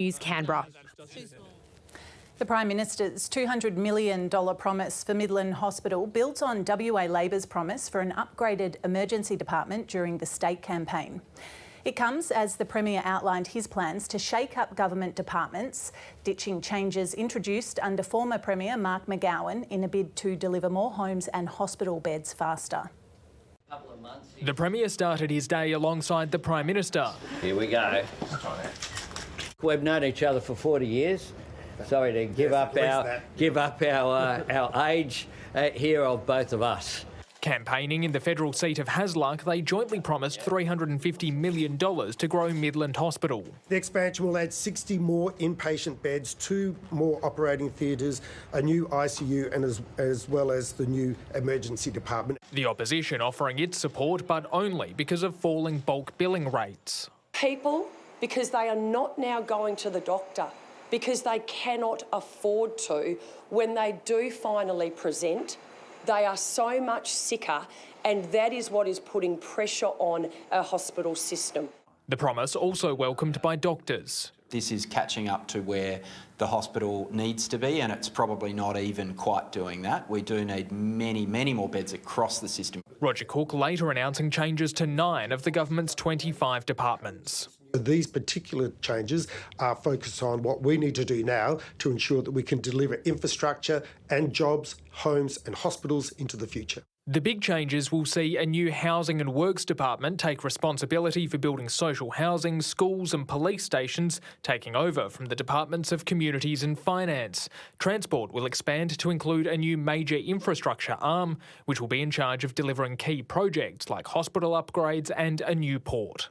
News Canberra. The Prime Minister's $200 million promise for Midland Hospital builds on WA Labor's promise for an upgraded emergency department during the state campaign. It comes as the Premier outlined his plans to shake up government departments, ditching changes introduced under former Premier Mark McGowan in a bid to deliver more homes and hospital beds faster. The Premier started his day alongside the Prime Minister. Here we go. We've known each other for 40 years. Sorry to give up our age here of both of us. Campaigning in the federal seat of Hasluck, they jointly promised $350 million to grow Midland Hospital. The expansion will add 60 more inpatient beds, 2 more operating theatres, a new ICU and as well as the new emergency department. The opposition offering its support, but only because of falling bulk billing rates. People, because they are not now going to the doctor, because they cannot afford to, when they do finally present, they are so much sicker, and that is what is putting pressure on our hospital system. The promise also welcomed by doctors. This is catching up to where the hospital needs to be, and it's probably not even quite doing that. We do need many, many more beds across the system. Roger Cook later announcing changes to 9 of the government's 25 departments. These particular changes are focused on what we need to do now to ensure that we can deliver infrastructure and jobs, homes and hospitals into the future. The big changes will see a new Housing and Works department take responsibility for building social housing, schools and police stations, taking over from the departments of Communities and Finance. Transport will expand to include a new major infrastructure arm, which will be in charge of delivering key projects like hospital upgrades and a new port.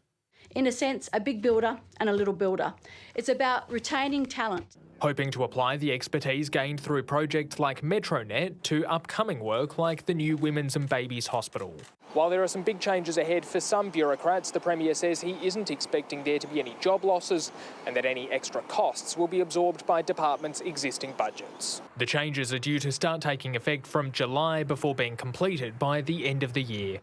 In a sense, a big builder and a little builder. It's about retaining talent. Hoping to apply the expertise gained through projects like MetroNet to upcoming work like the new Women's and Babies Hospital. While there are some big changes ahead for some bureaucrats, the Premier says he isn't expecting there to be any job losses and that any extra costs will be absorbed by departments' existing budgets. The changes are due to start taking effect from July before being completed by the end of the year.